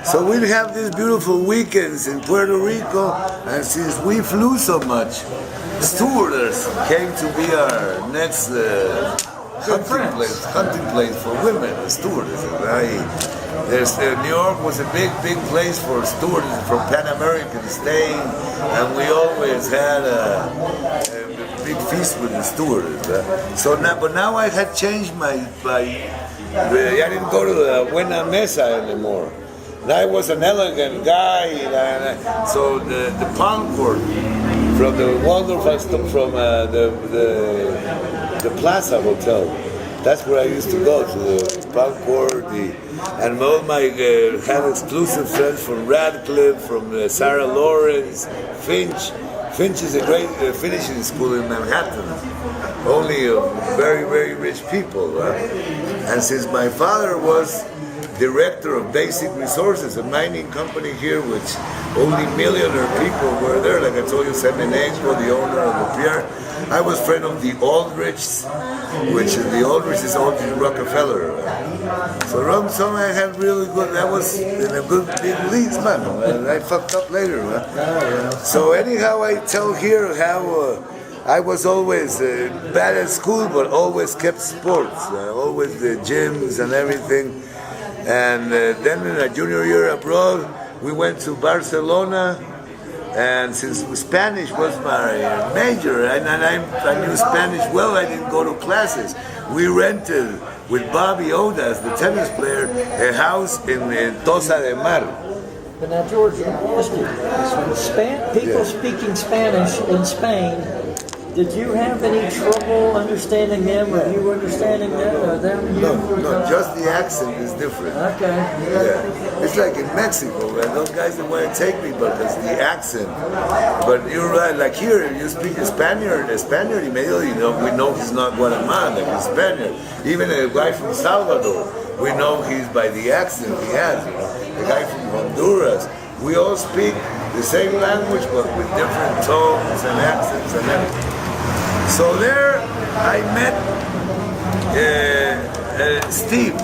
So we have these beautiful weekends in Puerto Rico, and since we flew so much, stewardess came to be our next hunting place for women, stewardess. New York was a big place for stewardess from Pan American staying, and we always had a big feast with the stewardess. But now I had changed I didn't go to the Buena Mesa anymore. I was an elegant guy, so the Palm Court from the wonderful from the Plaza Hotel. That's where I used to go, to the Palm Court, and all my had exclusive friends from Radcliffe, from Sarah Lawrence, Finch. Finch is a great finishing school in Manhattan, only very, very rich people. And since my father was director of Basic Resources, a mining company here, which only millionaire people were there, like I told you, Semenenko, the owner of the Pierre. I was friend of the Aldrichs, which the Aldrich is Aldrich Rockefeller. So I had really good, I was in a good big leagues, man, and I fucked up later. So anyhow, I tell here how I was always bad at school, but always kept sports, always the gyms and everything. And then in a junior year abroad, we went to Barcelona, and since Spanish was my major, and I knew Spanish well, I didn't go to classes. We rented, with Bobby Odas, the tennis player, a house in Tosa de Mar. But now, George, let me ask you, people speaking Spanish in Spain, did you have any trouble understanding them, or you understanding them, or them? No, just the accent is different. Okay. Yeah, it's like in Mexico, man. Those guys that want to take me, but it's the accent. But you're right, like here, if you speak a Spaniard immediately, we know he's not Guatemalan, like a Spaniard. Even a guy from Salvador, we know he's by the accent he has. The guy from Honduras, we all speak the same language, but with different tones and accents and everything. So there I met Steve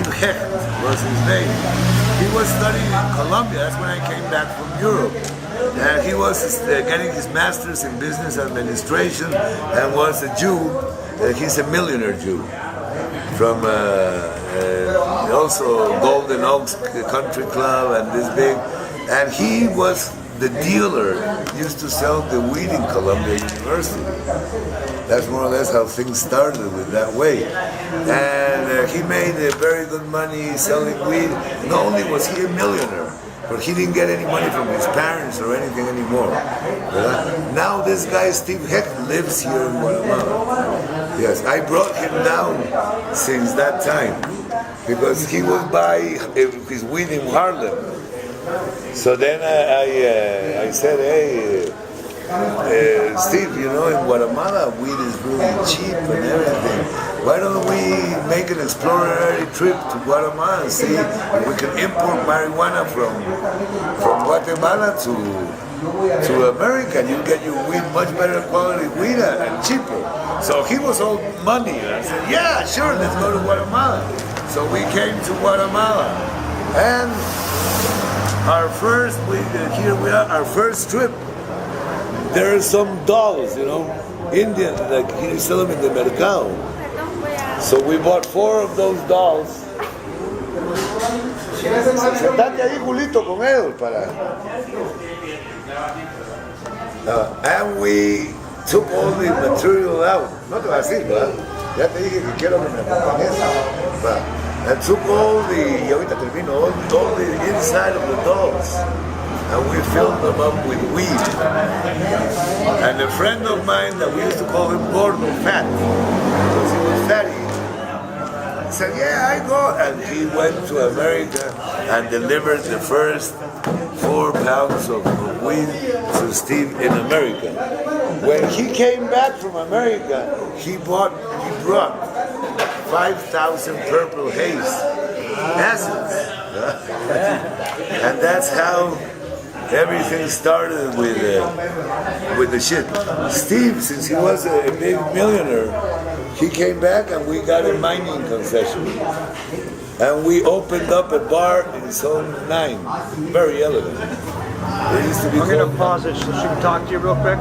Hecht was his name. He was studying in Colombia, that's when I came back from Europe. And he was getting his master's in business administration and was a Jew. He's a millionaire Jew from also Golden Oaks Country Club and this big. And he was the dealer, used to sell the weed in Columbia University. That's more or less how things started with that way. And he made very good money selling weed. Not only was he a millionaire, but he didn't get any money from his parents or anything anymore. Now this guy, Steve Hecht, lives here in Guatemala. Yes, I brought him down since that time because he would buy his weed in Harlem. So then I said, hey, Steve, in Guatemala, weed is really cheap and everything. Why don't we make an exploratory trip to Guatemala and see if we can import marijuana from Guatemala to America, and you get your weed much better quality weed and cheaper. So he was all money, and I said, yeah, sure, let's go to Guatemala. So we came to Guatemala, and our first trip. There are some dolls, Indian, like you sell them in the mercado. So we bought 4 of those dolls. Sentate ahí, Julito, con él and we took all the material out. No te vas a decir, ¿verdad? Ya te dije que quiero que me acompañes. And took all the inside of the dolls, and we filled them up with weed. And a friend of mine that we used to call him Gordo, fat, because he was fatty, said, yeah, I go. And he went to America and delivered the first 4 pounds of weed to Steve in America. When he came back from America, he brought 5,000 purple haze acids. And that's how everything started with the shit. Steve, since he was a big millionaire, He came back and we got a mining concession. And we opened up a bar in Zone 9. Very elegant. It used to be I'm going to called- pause it so she can talk to you real quick.